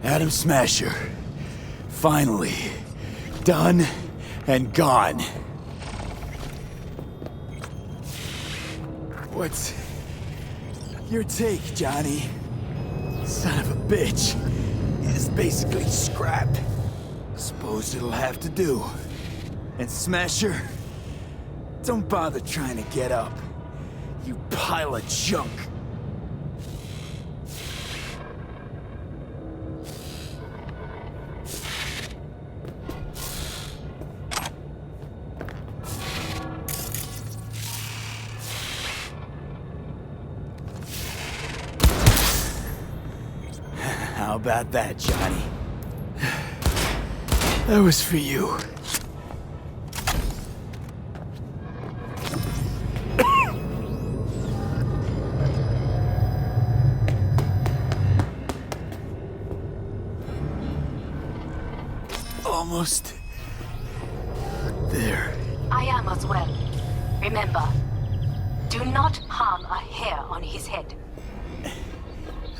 Adam Smasher. Finally. Done and gone. What's your take, Johnny? Son of a bitch. It's basically scrap. Suppose it'll have to do. And Smasher, don't bother trying to get up. You pile of junk. How about that, Johnny? That was for you. Almost there. I am as well. Remember, do not harm a hair on his head.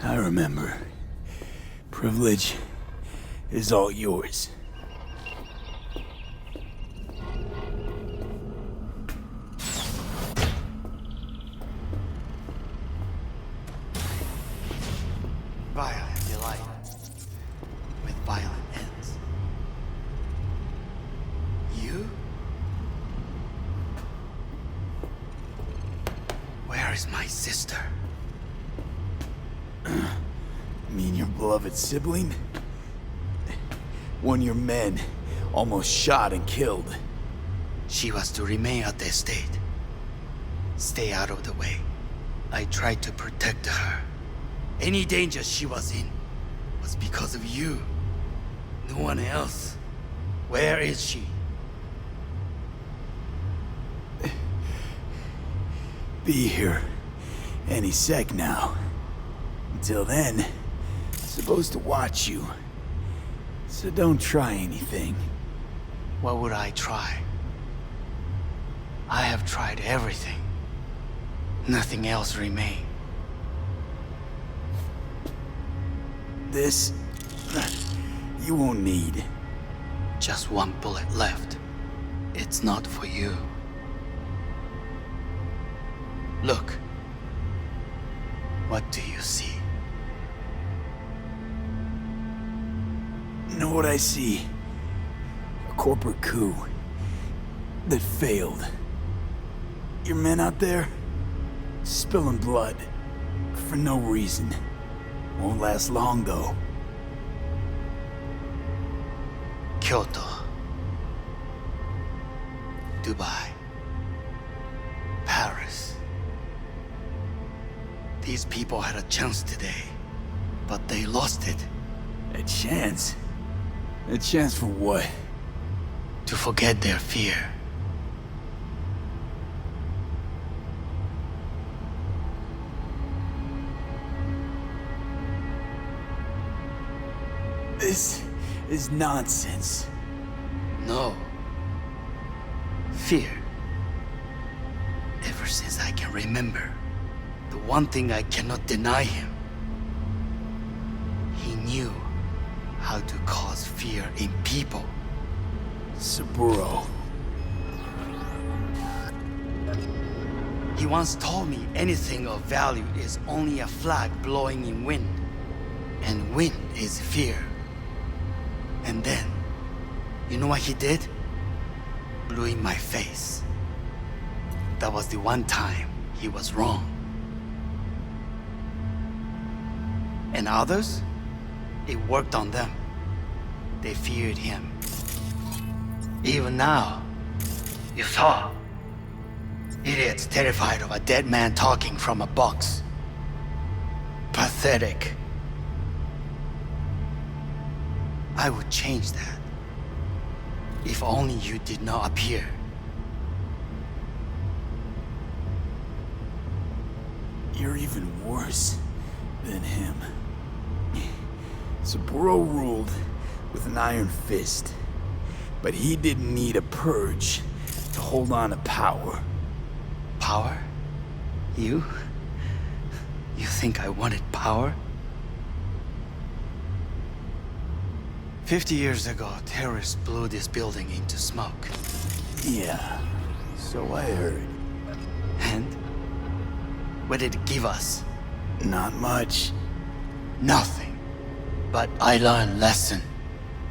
I remember. Privilege is all yours. Violent delight with violent ends. You? Where is my sister? Mean your beloved sibling? One your men almost shot and killed. She was to remain at the estate. Stay out of the way. I tried to protect her. Any danger she was in was because of you. No one else. Where is she? Be here any sec now. Until then, supposed to watch you. So don't try anything. What would I try? I have tried everything. Nothing else remains. This, you won't need. Just one bullet left. It's not for you. Look. What do you see? Know what I see? A corporate coup that failed. Your men out there, spilling blood for no reason. Won't last long though. Kyoto. Dubai. Paris. These people had a chance today, but they lost it. A chance? A chance for what? To forget their fear. This is nonsense. No. Fear. Ever since I can remember, the one thing I cannot deny him. He knew how to cause fear in people. Saburo. He once told me anything of value is only a flag blowing in wind. And wind is fear. And then, you know what he did? Blew in my face. That was the one time he was wrong. And others? It worked on them. They feared him. Even now, you saw. Idiots terrified of a dead man talking from a box. Pathetic. I would change that. If only you did not appear. You're even worse than him. Saburo ruled with an iron fist, but he didn't need a purge to hold on to power. Power? You? You think I wanted power? 50 years ago, terrorists blew this building into smoke. Yeah, so I heard. And what did it give us? Not much. Nothing. But I learned lesson.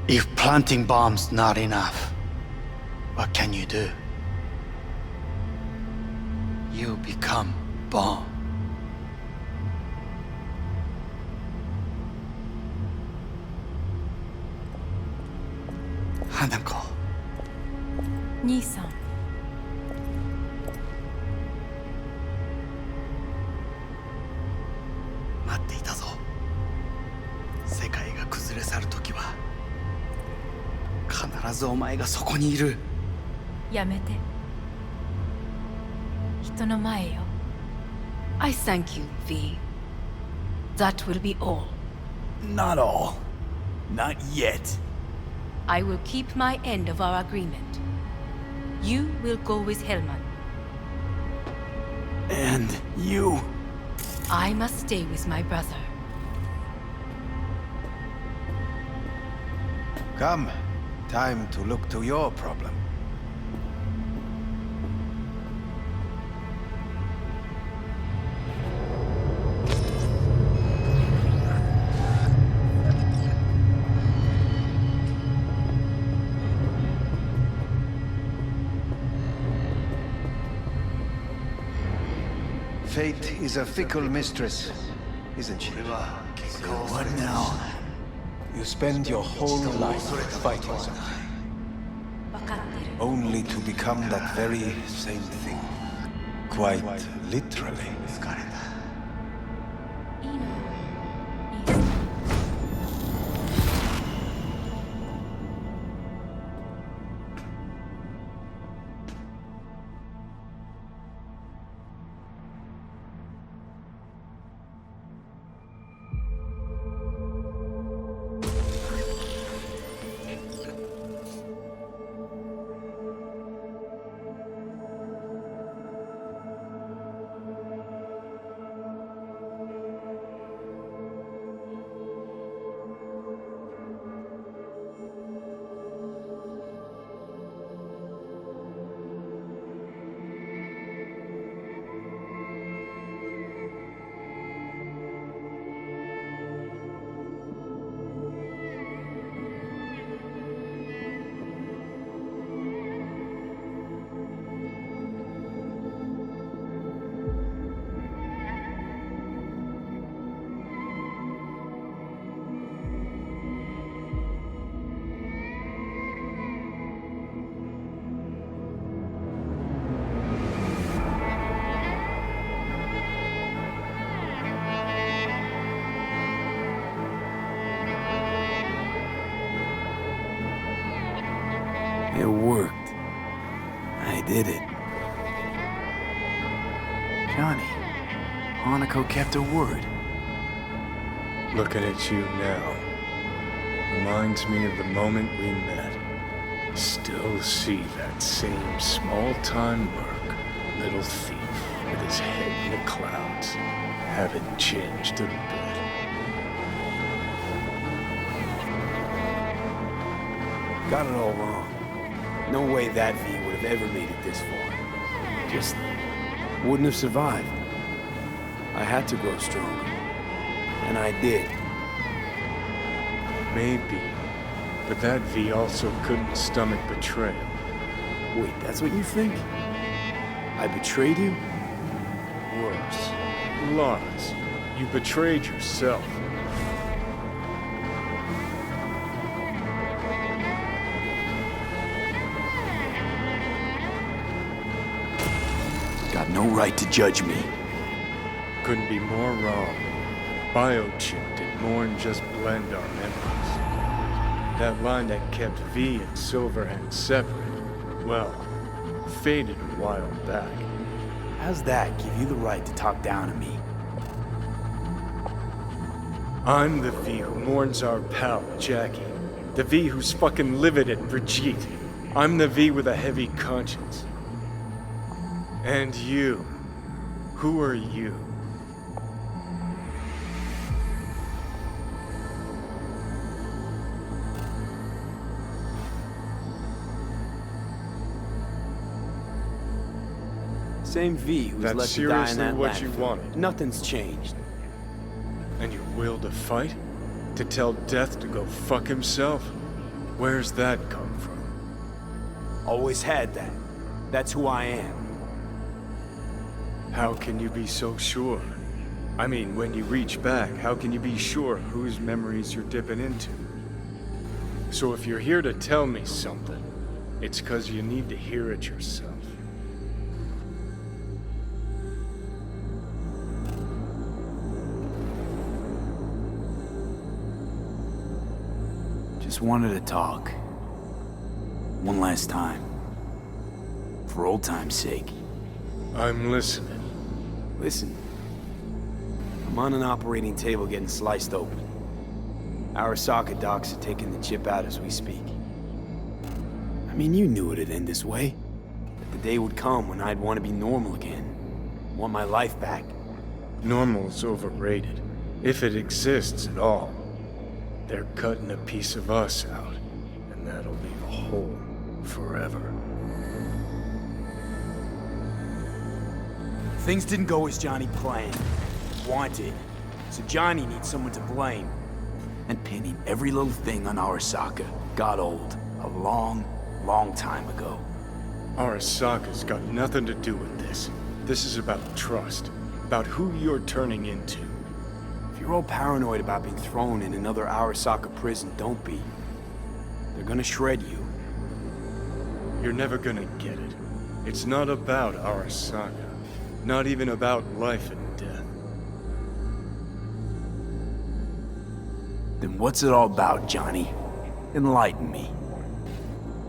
If planting bombs not enough, what can you do? You become bomb. Hanako. 兄さん。待っていたぞ。世界が崩れ去る時は必ずお前がそこにいる。やめて。人の前よ。I thank you, V. That will be all. Not all. Not yet. I will keep my end of our agreement. You will go with Hellman. And you... I must stay with my brother. Come. Time to look to your problem. Fate is a fickle mistress, isn't she? What now? You spend your whole life fighting something, 分かってる。 only to become that very same thing. Quite literally. いいの。いいの。 It worked. I did it. Johnny, Hanako kept her word. Looking at you now reminds me of the moment we met. Still see that same small-time merc, little thief with his head in the clouds. Haven't changed a bit. Got it all wrong. No way that V would have ever made it this far. Just wouldn't have survived. I had to grow stronger. And I did. Maybe. But that V also couldn't stomach betrayal. Wait, that's what you think? I betrayed you? Worse. Lars, you betrayed yourself. Got no right to judge me. Couldn't be more wrong. Biochip did more than just blend our memories. That line that kept V and Silverhand separate, well, faded a while back. How's that give you the right to talk down to me? I'm the V who mourns our pal, Jackie. The V who's fucking livid at Brigitte. I'm the V with a heavy conscience. And you. Who are you? Same V who's That's left to die in seriously that what you landfill. wanted? Nothing's changed. And your will to fight? To tell Death to go fuck himself? Where's that come from? Always had that. That's who I am. How can you be so sure? I mean, when you reach back, how can you be sure whose memories you're dipping into? So if you're here to tell me something, it's 'cause you need to hear it yourself. Just wanted to talk. One last time. For old time's sake. I'm listening. Listen. I'm on an operating table getting sliced open. Arasaka docs are taking the chip out as we speak. I mean, you knew it'd end this way. That the day would come when I'd want to be normal again. Want my life back. Normal's overrated. If it exists at all. They're cutting a piece of us out, and that'll leave a hole forever. Things didn't go as Johnny planned. Wanted. So Johnny needs someone to blame. And pinning every little thing on Arasaka got old a long, long time ago. Arasaka's got nothing to do with this. This is about trust. About who you're turning into. If you're all paranoid about being thrown in another Arasaka prison, don't be. They're gonna shred you. You're never gonna get it. It's not about Arasaka. Not even about life and death. Then what's it all about, Johnny? Enlighten me.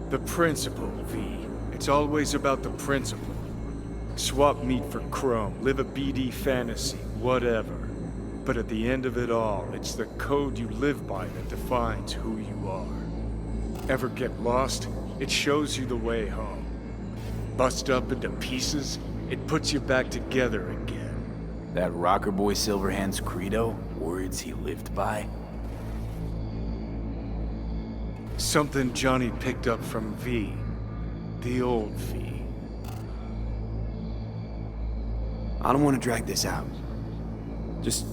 The principle, V. It's always about the principle. Swap meat for chrome, live a BD fantasy, whatever. But at the end of it all, it's the code you live by that defines who you are. Ever get lost? It shows you the way home. Bust up into pieces? It puts you back together again. That rocker boy Silverhand's credo? Words he lived by? Something Johnny picked up from V. The old V. I don't want to drag this out. Just...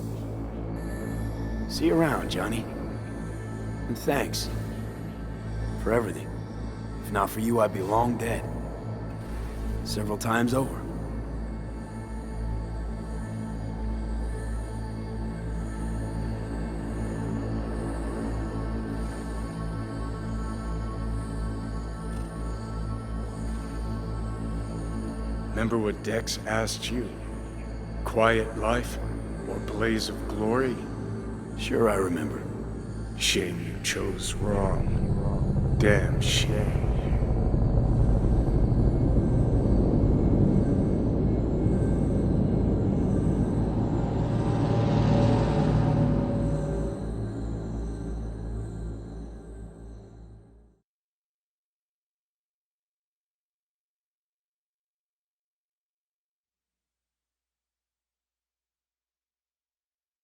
see you around, Johnny. And thanks. For everything. If not for you, I'd be long dead. Several times over. Remember what Dex asked you? Quiet life or blaze of glory? Sure I remember. Shame you chose wrong. Damn shame.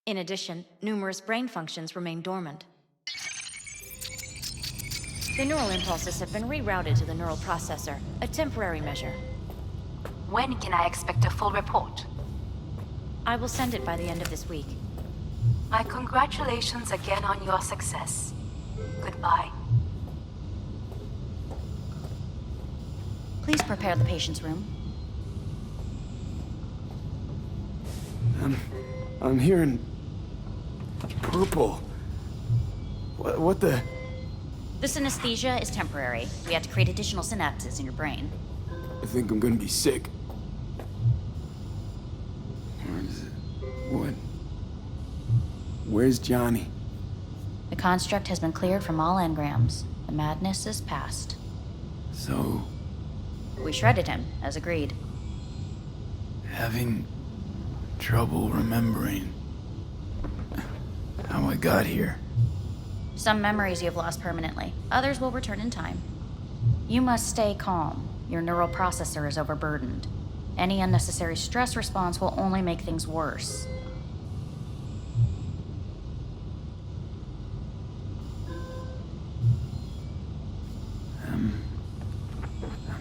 In addition, numerous brain functions remain dormant. The neural impulses have been rerouted to the neural processor, a temporary measure. When can I expect a full report? I will send it by the end of this week. My congratulations again on your success. Goodbye. Please prepare the patient's room. I'm hearing... purple. What the... The synesthesia is temporary. We have to create additional synapses in your brain. I think I'm gonna be sick. Where is it? What? Where's Johnny? The construct has been cleared from all engrams. The madness is past. So... We shredded him, as agreed. having trouble remembering how I got here. Some memories you have lost permanently. Others will return in time. You must stay calm. Your neural processor is overburdened. Any unnecessary stress response will only make things worse. Am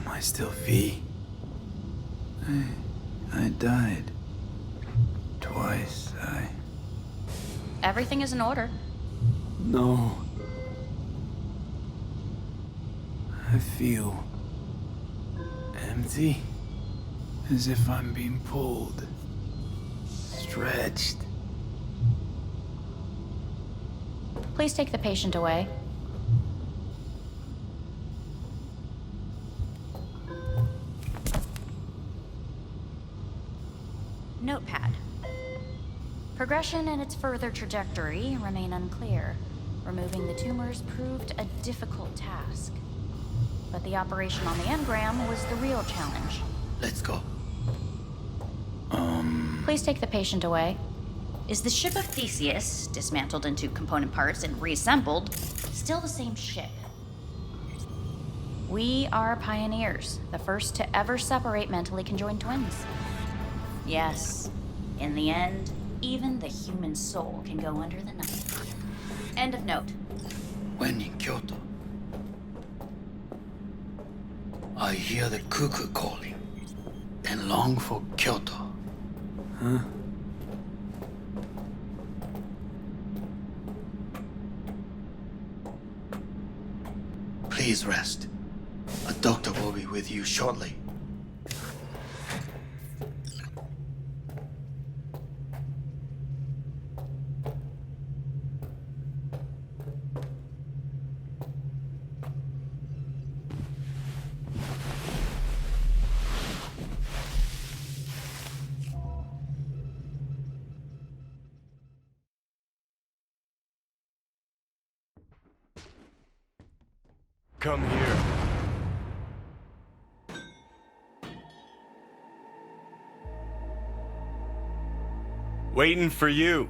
I still V? died. Twice, Everything is in order. No. I feel empty. As if I'm being pulled. Stretched. Please take the patient away. Notepad. Progression and its further trajectory remain unclear. Removing the tumors proved a difficult task. But the operation on the engram was the real challenge. Let's go. Please take the patient away. Is the ship of Theseus, dismantled into component parts and reassembled, still the same ship? We are pioneers, the first to ever separate mentally conjoined twins. Yes, in the end, even the human soul can go under the knife. End of note. When in Kyoto, I hear the cuckoo calling and long for Kyoto. Huh? Please rest. A doctor will be with you shortly. Come here. Waiting for you.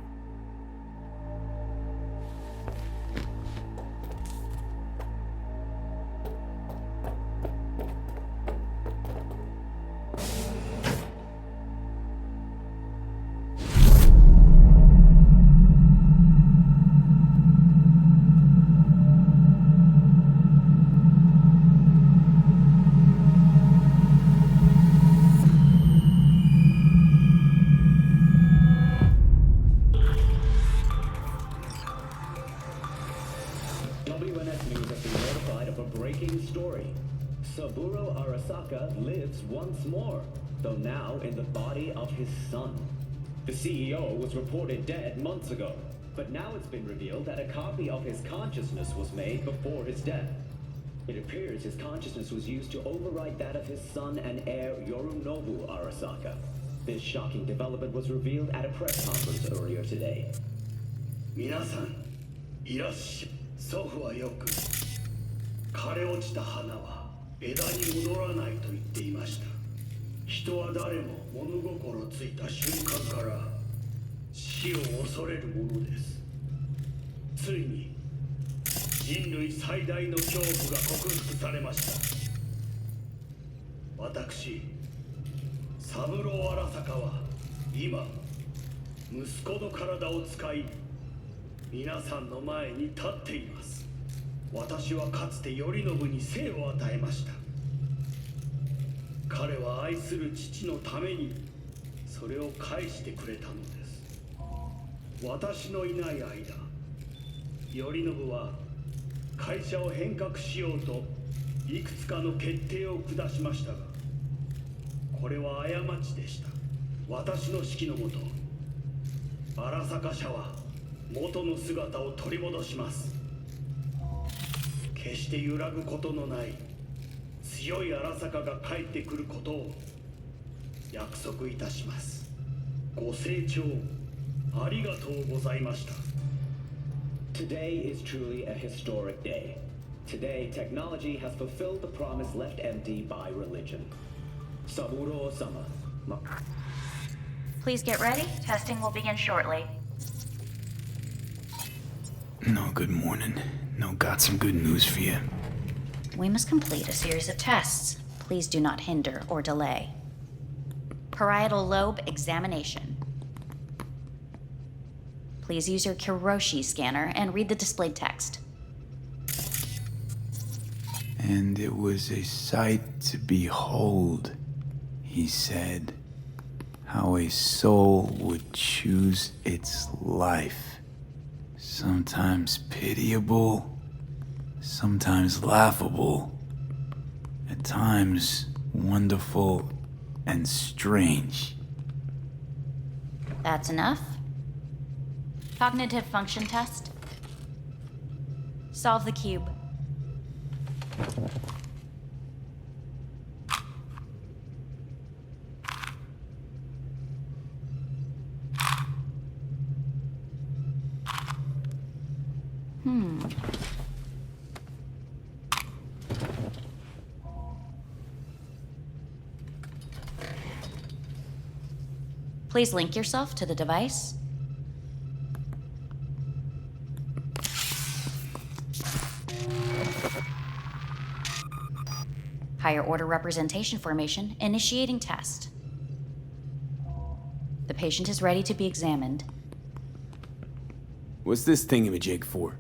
WNS News has been notified of a breaking story. Saburo Arasaka lives once more, though now in the body of his son. The CEO was reported dead months ago, but now it's been revealed that a copy of his consciousness was made before his death. It appears his consciousness was used to override that of his son and heir Yorinobu Arasaka. This shocking development was revealed at a press conference earlier today. 皆さん、いらっしゃい。祖父はよく、枯れ落ちた花は枝に戻らないと言っていました。人は誰も物心ついた瞬間から死を恐れるものです。ついに人類最大の恐怖が克服されました。私、三郎荒坂は今、息子の体を使い、皆さんの前に立っています。私はかつて頼信に生を与えました。彼は愛する父のためにそれを返してくれたのです。私のいない間、頼信は会社を変革しようといくつかの決定を下しましたが、これは過ちでした。私の指揮のもと、荒坂社は元の姿を取り戻します。決して揺らぐことのない強い荒坂が帰ってくることを約束いたします。ご清聴ありがとうございました。Today is truly a historic day. Today, technology has fulfilled the promise left empty by religion. Saburo-sama. Please get ready. Testing will begin shortly. No, good morning. No, got some good news for you. We must complete a series of tests. Please do not hinder or delay. Parietal lobe examination. Please use your Kiroshi scanner and read the displayed text. And it was a sight to behold, he said. how a soul would choose its life. Sometimes pitiable, sometimes laughable, at times wonderful and strange. That's enough. Cognitive function test. Solve the cube. Please link yourself to the device. Higher order representation formation, initiating test. The patient is ready to be examined. What's this thingamajig for?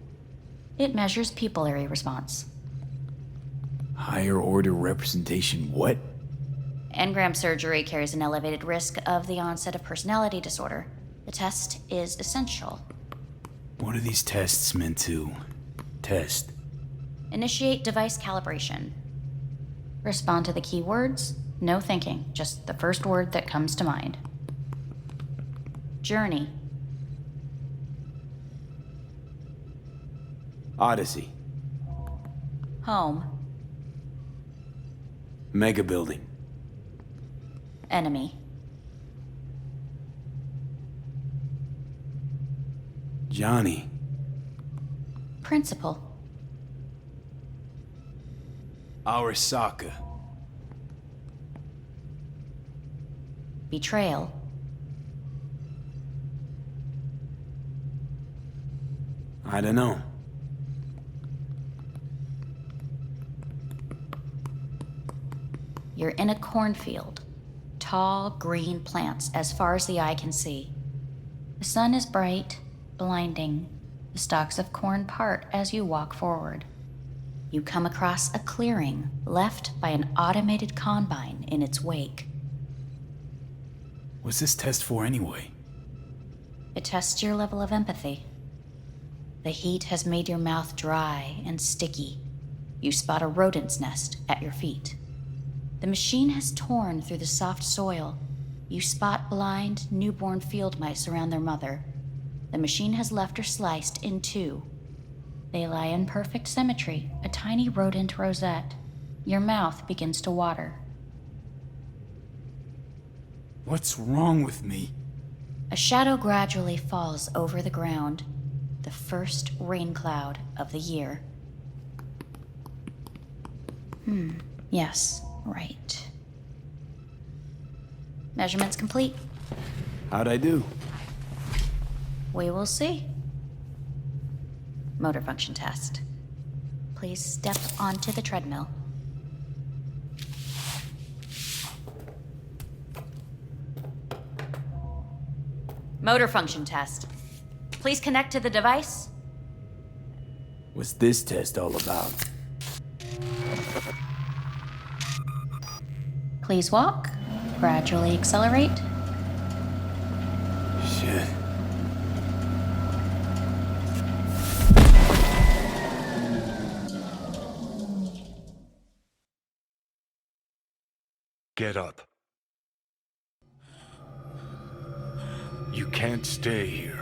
It measures pupillary response. Higher order representation what? Engram surgery carries an elevated risk of the onset of personality disorder. The test is essential. What are these tests meant to test? Initiate device calibration. Respond to the keywords. No thinking, just the first word that comes to mind. Journey. Odyssey. Home. Mega building. Enemy. Johnny. Principal. Arasaka. Betrayal. I don't know. You're in a cornfield. Tall, green plants as far as the eye can see. The sun is bright, blinding. The stalks of corn part as you walk forward. You come across a clearing left by an automated combine in its wake. What's this test for anyway? It tests your level of empathy. The heat has made your mouth dry and sticky. You spot a rodent's nest at your feet. The machine has torn through the soft soil. You spot blind, newborn field mice around their mother. The machine has left her sliced in two. They lie in perfect symmetry, a tiny rodent rosette. Your mouth begins to water. What's wrong with me? A shadow gradually falls over the ground. The first rain cloud of the year. Yes, right. Measurements complete. How'd I do? We will see. Motor function test. Please step onto the treadmill. Motor function test. Please connect to the device. What's this test all about? Please walk. Gradually accelerate. Shit. Get up. You can't stay here.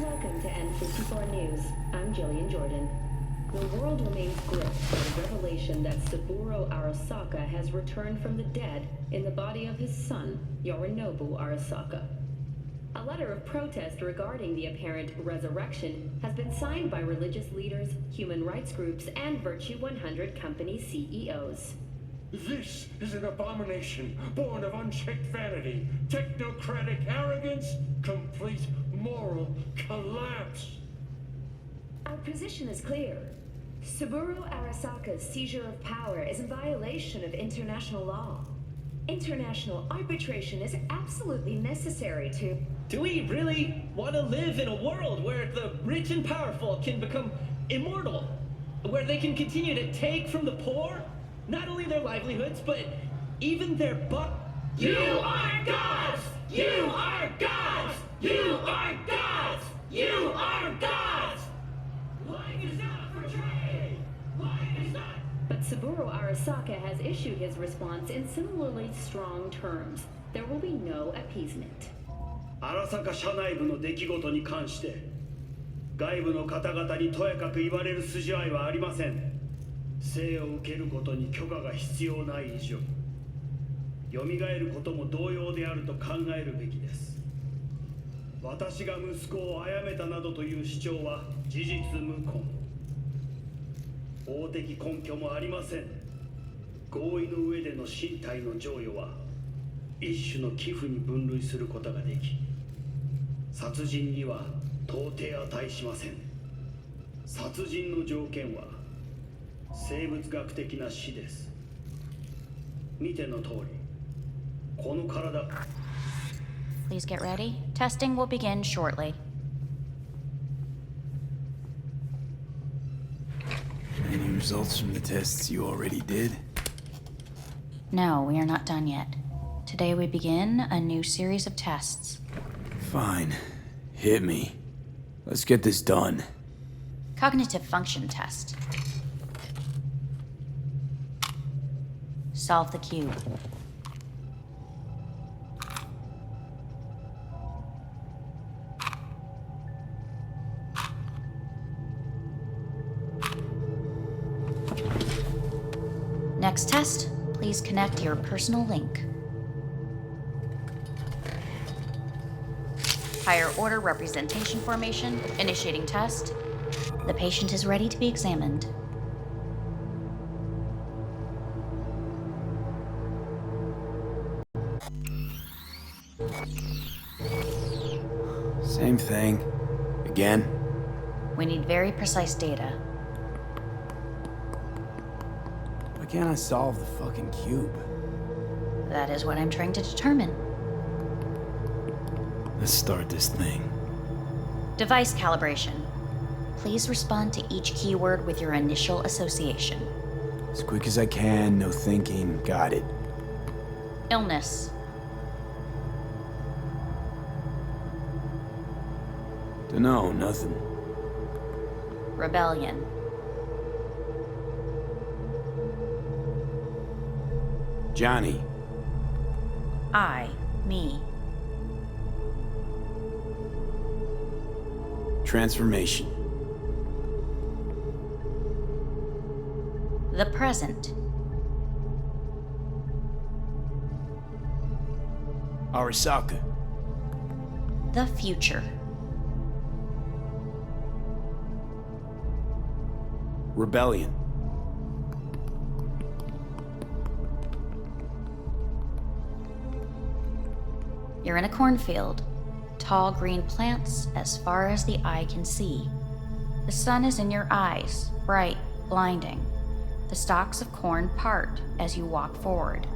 Welcome to N54 News. I'm Jillian Jordan. The world remains gripped by the revelation that Saburo Arasaka has returned from the dead in the body of his son, Yorinobu Arasaka. A letter of protest regarding the apparent resurrection has been signed by religious leaders, human rights groups, and Virtue 100 company CEOs. This is an abomination born of unchecked vanity, technocratic arrogance, complete moral collapse. Our position is clear. Saburo Arasaka's seizure of power is in violation of international law. International arbitration is absolutely necessary to... Do we really want to live in a world where the rich and powerful can become immortal? Where they can continue to take from the poor? Not only their livelihoods, but even their You are gods! You are gods! You are gods! You are gods! Life is not for trade! Life is not... But Saburo Arasaka has issued his response in similarly strong terms. There will be no appeasement. 荒坂社内部の出来事に関して外部の方々にとやかく言われる筋合いはありません。生を受けることに許可が必要ない以上、蘇ることも同様であると考えるべきです。私が息子を殺めたなどという主張は事実無根。法的根拠もありません。合意の上での身体の贈与は一種の寄付に分類することができ、殺人には到底値しません。殺人の条件は生物学的な死です。見ての通り、この体。Please get ready. Testing will begin shortly. Any results from the tests you already did? No, we are not done yet. Today we begin a new series of tests. Fine. Hit me. Let's get this done. Cognitive function test. Solve the cube. Next test, please connect your personal link. Higher order representation formation, initiating test. The patient is ready to be examined. Same thing. Again? We need very precise data. Why can't I solve the fucking cube? That is what I'm trying to determine. Let's start this thing. Device calibration. Please respond to each keyword with your initial association. As quick as I can, no thinking. Got it. Illness. Dunno, nothing. Rebellion. Johnny. I, me. Transformation. The present. Arasaka. The future. Rebellion. You're in a cornfield. Tall green plants as far as the eye can see. The sun is in your eyes, bright, blinding. The stalks of corn part as you walk forward.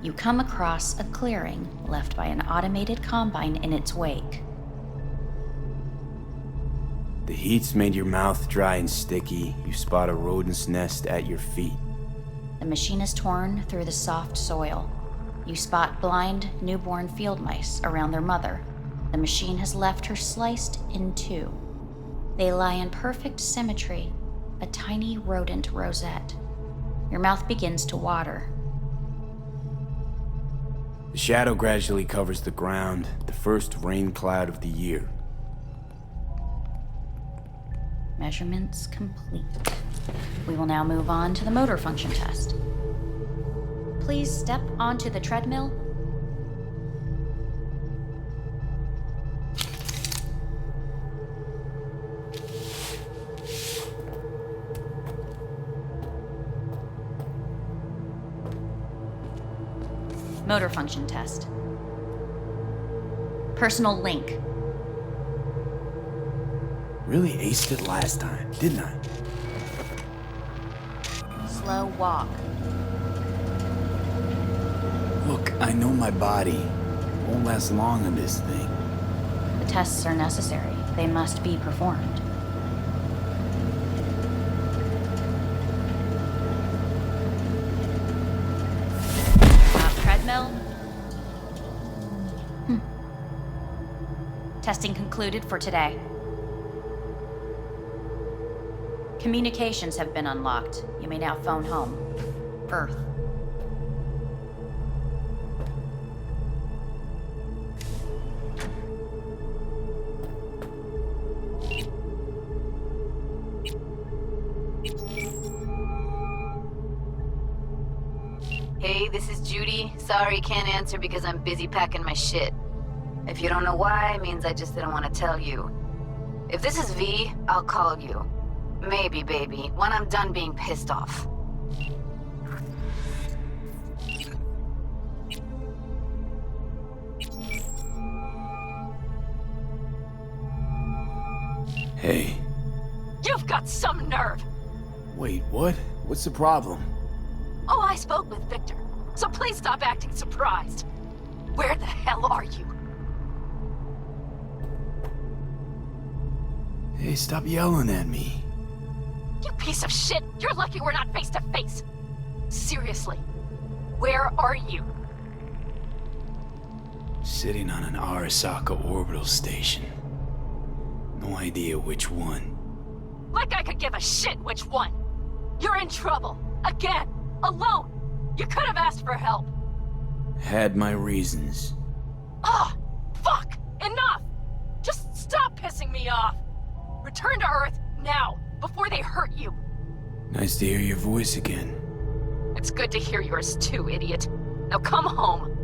You come across a clearing left by an automated combine in its wake. The heat's made your mouth dry and sticky. You spot a rodent's nest at your feet. The machine is torn through the soft soil. You spot blind, newborn field mice around their mother. The machine has left her sliced in two. They lie in perfect symmetry, a tiny rodent rosette. Your mouth begins to water. The shadow gradually covers the ground, the first rain cloud of the year. Measurements complete. We will now move on to the motor function test. Please step onto the treadmill. Motor function test. Personal link. Really aced it last time, didn't I? Slow walk. Look, I know my body won't last long on this thing. The tests are necessary. They must be performed. Treadmill. Testing concluded for today. Communications have been unlocked. You may now phone home. Earth. Hey, this is Judy. Sorry, can't answer because I'm busy packing my shit. If you don't know why, it means I just didn't want to tell you. If this is V, I'll call you. Maybe, baby, when I'm done being pissed off. Hey. You've got some nerve! Wait, what? What's the problem? Oh, I spoke with Victor, so please stop acting surprised. Where the hell are you? Hey, stop yelling at me. You piece of shit! You're lucky we're not face to face! Seriously, where are you? Sitting on an Arasaka orbital station. No idea which one. Like I could give a shit which one! You're in trouble! Again! Alone! You could have asked for help! Had my reasons. Ah! Fuck! Enough! Just stop pissing me off! Return to Earth, now, before they hurt you! Nice to hear your voice again. It's good to hear yours too, idiot. Now come home!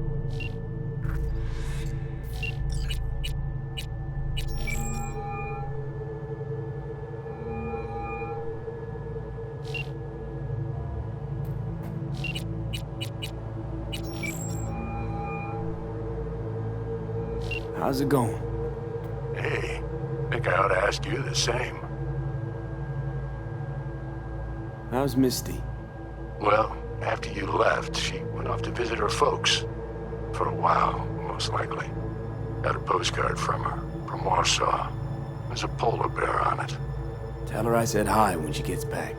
How's it going? Hey, think I ought to ask you the same. How's Misty? Well, after you left, she went off to visit her folks. For a while, most likely. Got a postcard from her, from Warsaw. There's a polar bear on it. Tell her I said hi when she gets back.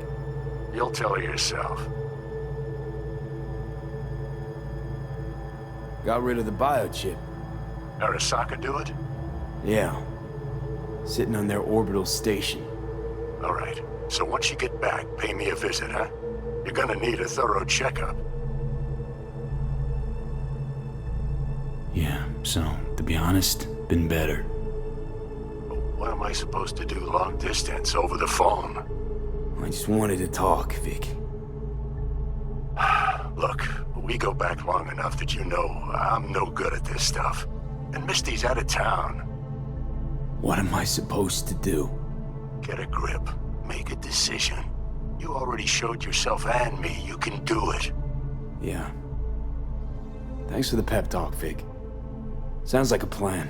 You'll tell her yourself. Got rid of the biochip. Arasaka do it? Yeah. Sitting on their orbital station. All right. So once you get back, pay me a visit, huh? You're gonna need a thorough checkup. Yeah, so, to be honest, been better. What am I supposed to do long distance over the phone? I just wanted to talk, Vic. Look, we go back long enough that you know I'm no good at this stuff. And Misty's out of town. What am I supposed to do? Get a grip. Make a decision. You already showed yourself and me you can do it. Yeah. Thanks for the pep talk, Vic. Sounds like a plan.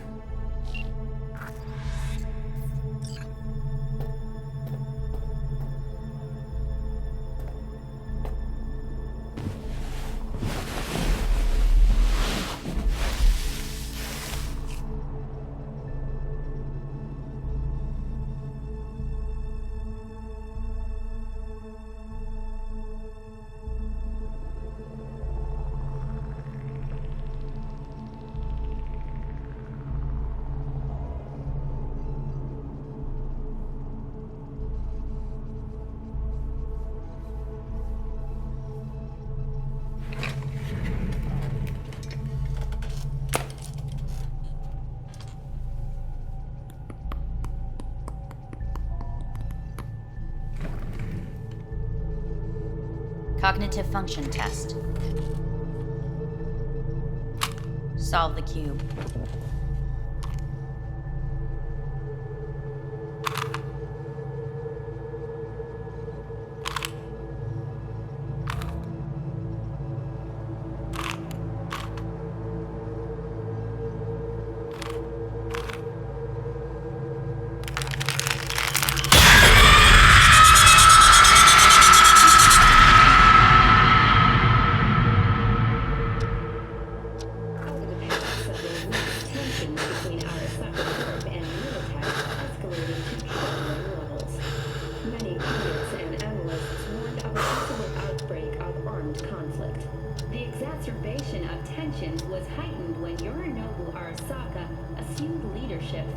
Cognitive function test. Solve the cube.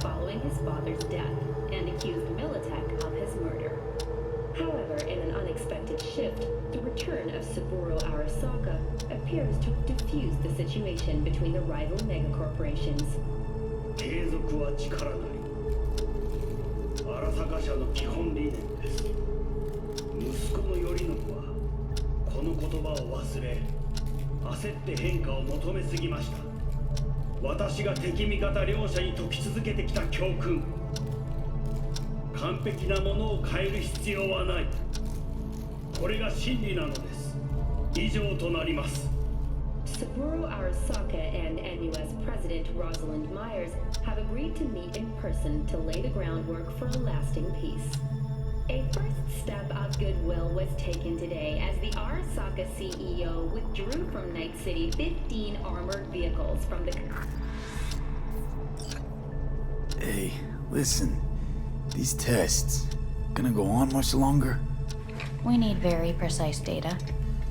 Following his father's death and accused Militech of his murder. However, in an unexpected shift, the return of Saburo Arasaka appears to have diffused the situation between the rival megacorporations. 継続は力なり。荒坂社の基本理念です。息子の頼信はこの言葉を忘れ、焦って変化を求めすぎました。私が敵味方両者に説き続けてきた教訓。完璧なものを変える必要はない。これが真理なのです。以上となります。Saburo Arasaka and NUS President Rosalind Myers have agreed to meet in person to lay the groundwork for a lasting peace. A first step of goodwill was taken today as the Arasaka CEO withdrew from Night City 15 armored vehicles from the... Hey, listen. These tests, gonna go on much longer? We need very precise data.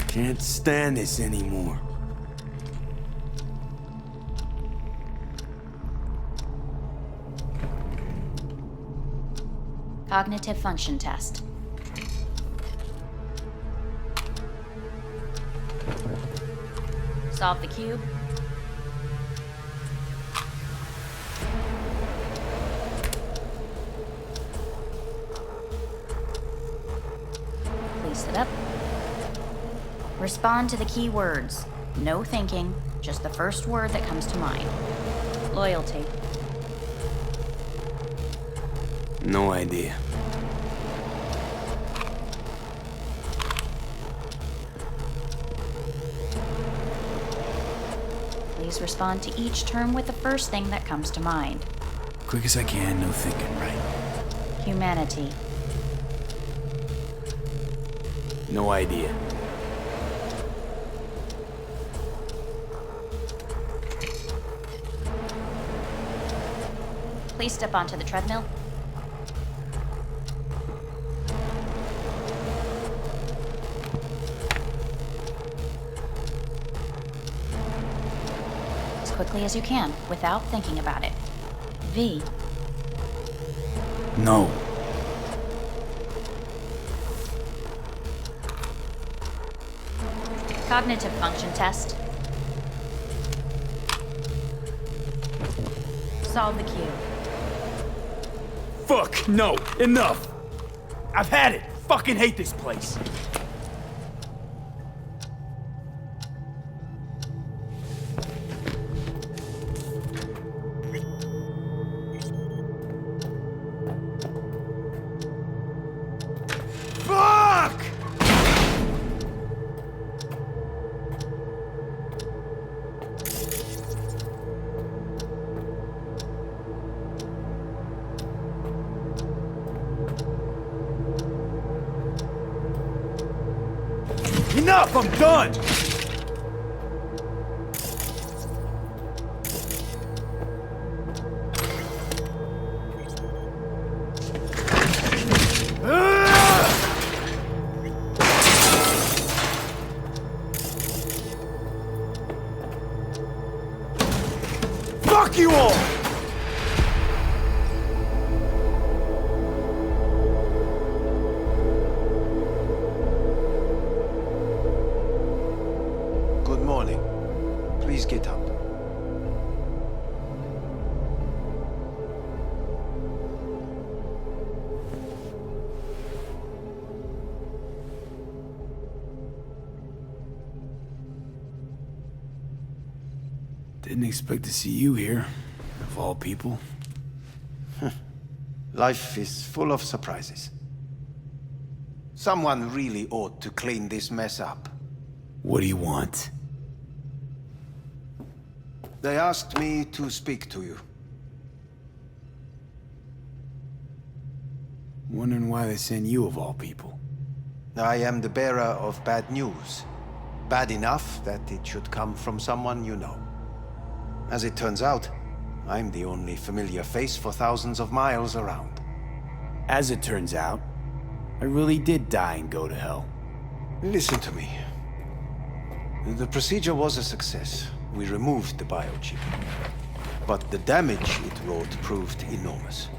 Can't stand this anymore. Cognitive function test. Solve the cube. Please sit up. Respond to the key words. No thinking, just the first word that comes to mind. Loyalty. No idea. Please respond to each term with the first thing that comes to mind. Quick as I can, no thinking, right? Humanity. No idea. Please step onto the treadmill. As quickly as you can, without thinking about it. V. No. Cognitive function test. Solve the cube. Fuck, no, enough! I've had it! Fucking hate this place! Fuck! Enough! I'm done! Fuck you all! Good morning. Please get up. Didn't expect to see you here, of all people. Life is full of surprises. Someone really ought to clean this mess up. What do you want? They asked me to speak to you. Wondering why they sent you of all people. I am the bearer of bad news. Bad enough that it should come from someone you know. As it turns out, I'm the only familiar face for thousands of miles around. As it turns out, I really did die and go to hell. Listen to me. The procedure was a success. We removed the biochip. But the damage it wrought proved enormous.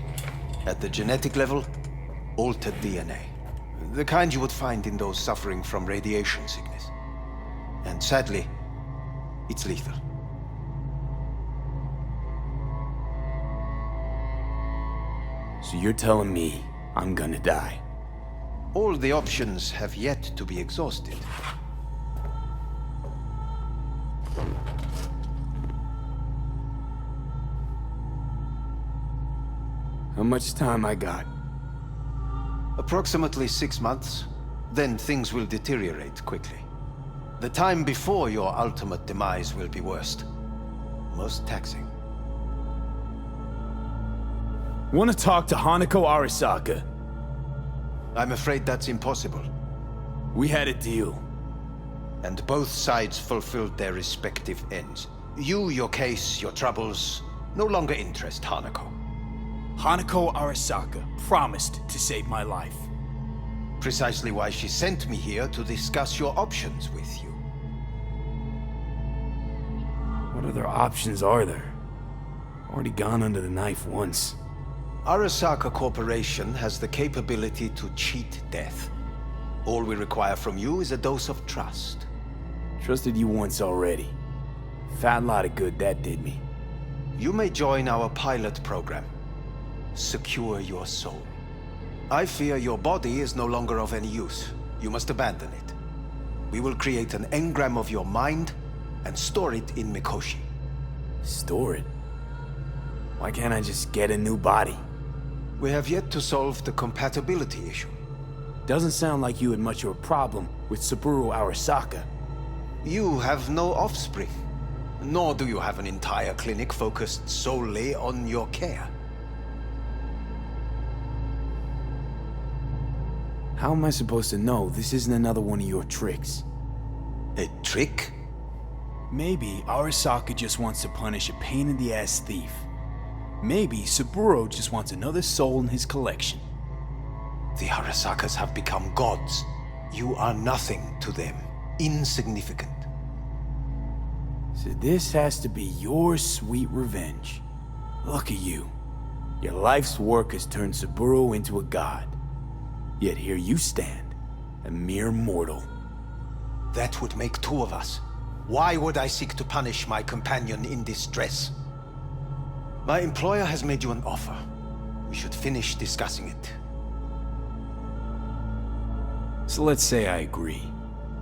At the genetic level, altered DNA. The kind you would find in those suffering from radiation sickness. And sadly, it's lethal. So you're telling me I'm gonna die? All the options have yet to be exhausted. How much time I got? Approximately 6 months. Then things will deteriorate quickly. The time before your ultimate demise will be worst. Most taxing. Want to talk to Hanako Arasaka? I'm afraid that's impossible. We had a deal. And both sides fulfilled their respective ends. You, your case, your troubles, no longer interest Hanako. Hanako Arasaka promised to save my life. Precisely why she sent me here to discuss your options with you. What other options are there? Already gone under the knife once. Arasaka Corporation has the capability to cheat death. All we require from you is a dose of trust. Trusted you once already. Fat lot of good that did me. You may join our pilot program. Secure your soul. I fear your body is no longer of any use. You must abandon it. We will create an engram of your mind and store it in Mikoshi. Store it? Why can't I just get a new body? We have yet to solve the compatibility issue. Doesn't sound like you had much of a problem with Saburo Arasaka. You have no offspring. Nor do you have an entire clinic focused solely on your care. How am I supposed to know this isn't another one of your tricks? A trick? Maybe Arasaka just wants to punish a pain-in-the-ass thief. Maybe Saburo just wants another soul in his collection. The Arasakas have become gods. You are nothing to them. Insignificant. So this has to be your sweet revenge. Look at you. Your life's work has turned Saburo into a god. Yet here you stand, a mere mortal. That would make two of us. Why would I seek to punish my companion in distress? My employer has made you an offer. We should finish discussing it. So let's say I agree.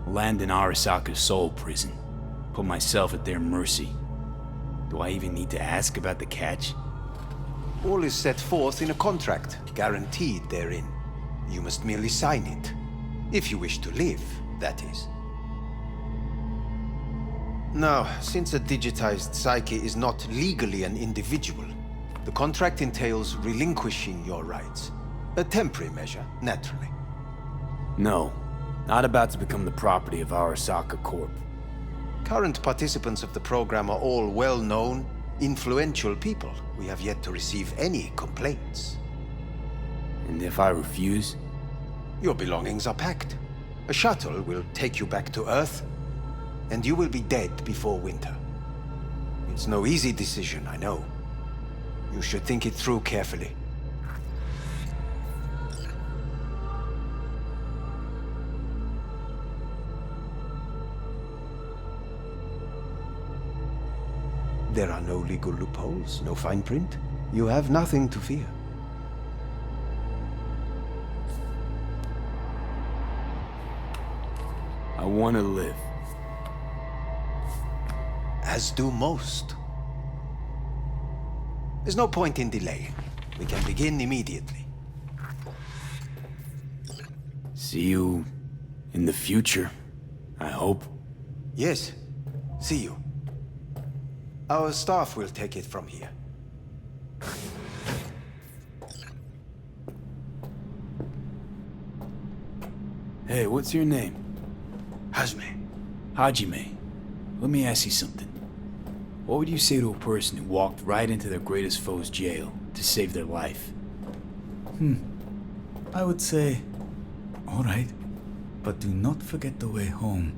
Land in Arasaka's soul prison. Put myself at their mercy. Do I even need to ask about the catch? All is set forth in a contract, guaranteed therein. You must merely sign it. If you wish to live, that is. Now, since a digitized psyche is not legally an individual, the contract entails relinquishing your rights. A temporary measure, naturally. No, not about to become the property of Arasaka Corp. Current participants of the program are all well-known, influential people. We have yet to receive any complaints. And if I refuse? Your belongings are packed. A shuttle will take you back to Earth, and you will be dead before winter. It's no easy decision, I know. You should think it through carefully. There are no legal loopholes, no fine print. You have nothing to fear. I want to live. as do most. There's no point in delaying. We can begin immediately. See you in the future, I hope. Yes, see you. Our staff will take it from here. Hey, what's your name? Hajime. Hajime. Let me ask you something. What would you say to a person who walked right into their greatest foe's jail to save their life? I would say, all right, but do not forget the way home.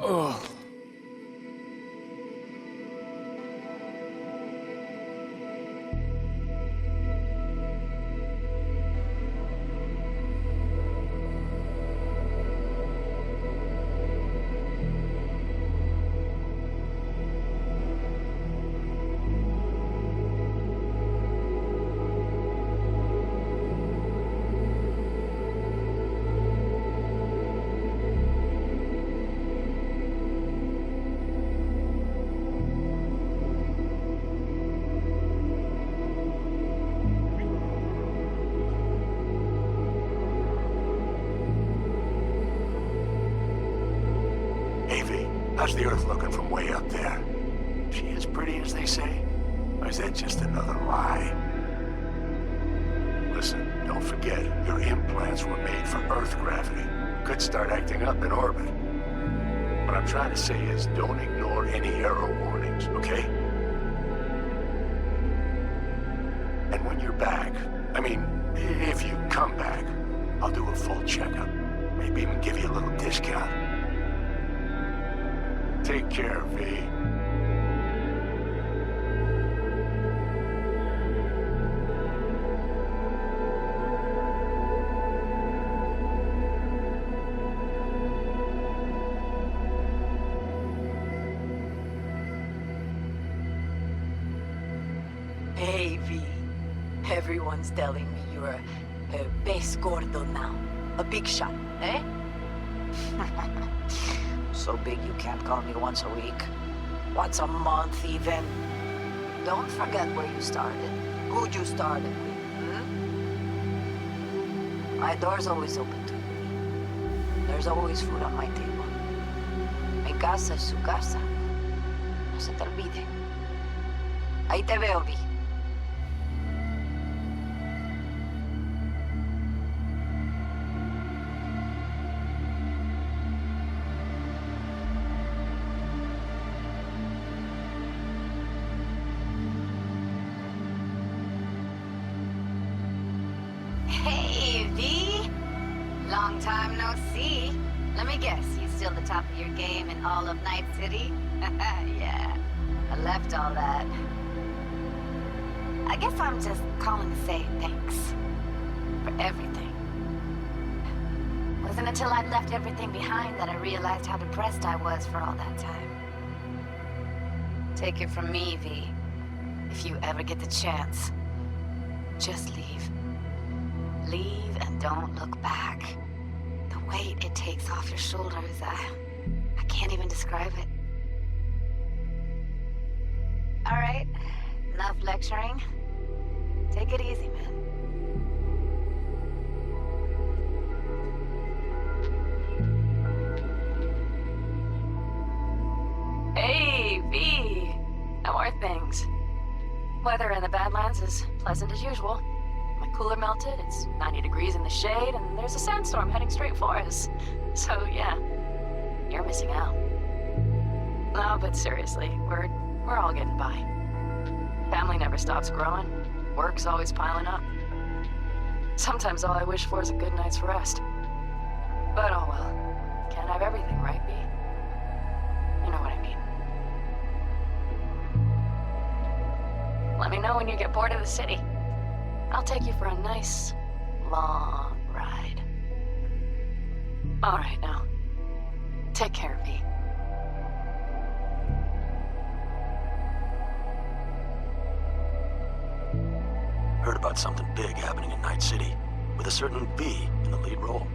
Oh. How's the Earth looking from way up there? She as pretty as they say? Or is that just another lie? Listen, don't forget, your implants were made for Earth gravity. Could start acting up in orbit. What I'm trying to say is, don't ignore any error warnings, okay? And when you're back, I mean, if you come back, I'll do a full checkup. Maybe even give you a little discount. Take care, V. Hey, V. Everyone's telling me you're a pez gordo now. A big shot, eh? So big you can't call me once a week. Once a month, even. Don't forget where you started. Who'd you started with, My door's always open to you. There's always food on my table. Mi casa es su casa. No se te olvide. Ahí te veo, Vi. Long time no see. Let me guess, you still the top of your game in all of Night City? Yeah, I left all that. I guess I'm just calling to say thanks. For everything. Wasn't until I'd left everything behind that I realized how depressed I was for all that time. Take it from me, V. If you ever get the chance, just leave. Leave and don't look back. The weight it takes off your shoulders, I can't even describe it. All right, enough lecturing. Take it easy, man. Hey, V. How are things? Weather in the Badlands is pleasant as usual. My cooler melted, it's 90 degrees in the shade, and there's a sandstorm heading straight for us. So, yeah, you're missing out. No, but seriously, we're all getting by. Family never stops growing. Work's always piling up. Sometimes all I wish for is a good night's rest. But oh well. Can't have everything, right, V? You know what I mean. Let me know when you get bored of the city. I'll take you for a nice, long ride. All right, now. Take care, V. Heard about something big happening in Night City, with a certain V in the lead role.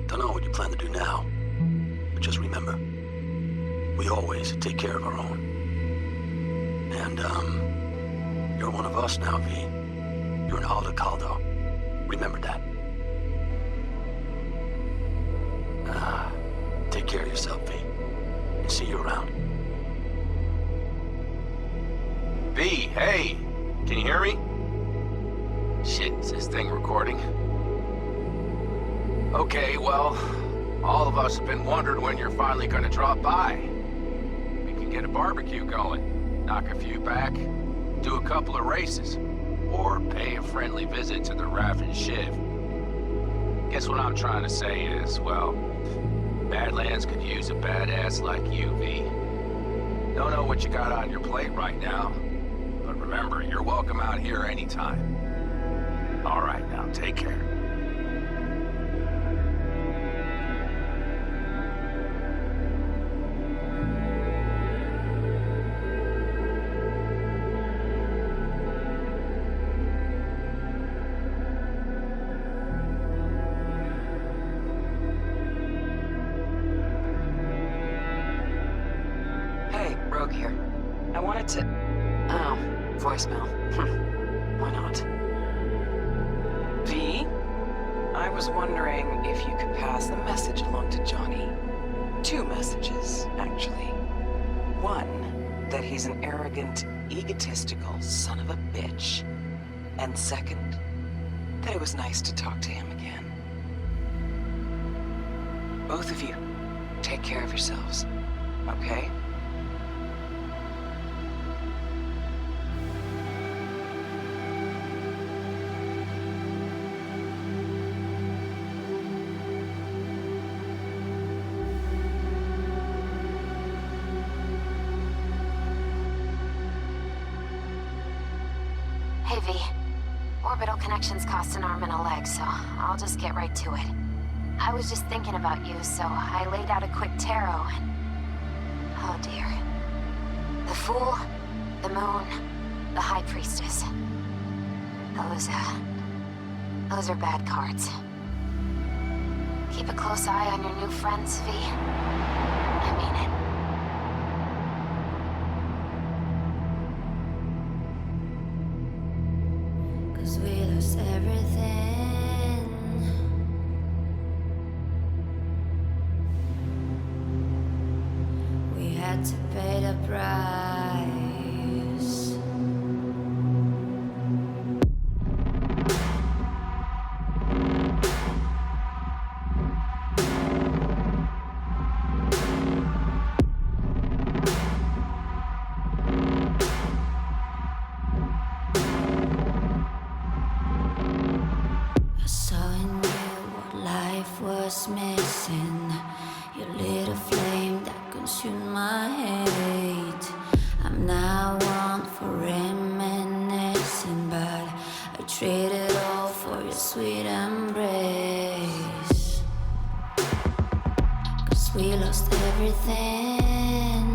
Don't know what you plan to do now, but just remember, we always take care of our own. And, you're one of us now, V. You're an Aldo Caldo. Remember that. Take care of yourself, V. And see you around. V, hey! Can you hear me? Shit, is this thing recording? Okay, well, all of us have been wondering when you're finally gonna drop by. We can get a barbecue going, knock a few back, do a couple of races, or pay a friendly visit to the Raff and Shiv. Guess what I'm trying to say is, well, Badlands could use a badass like you, V. Don't know what you got on your plate right now, but remember, you're welcome out here anytime. All right, now, take care. Here. I wanted to... Oh, voicemail. Why not? V? I was wondering if you could pass the message along to Johnny. 2 messages, actually. One, that he's an arrogant, egotistical son of a bitch. And second, that it was nice to talk to him again. Both of you, take care of yourselves, okay? Hey, V. Orbital connections cost an arm and a leg, so I'll just get right to it. I was just thinking about you, so I laid out a quick tarot and... Oh dear. The Fool, the Moon, the High Priestess. Those are bad cards. Keep a close eye on your new friends, V. I mean it. 'Cause we lost everything. We had to pay the price. I saw in life was missing. Your little flame that consumed my hate. I'm now one for reminiscing, but I trade it all for your sweet embrace. 'Cause we lost everything.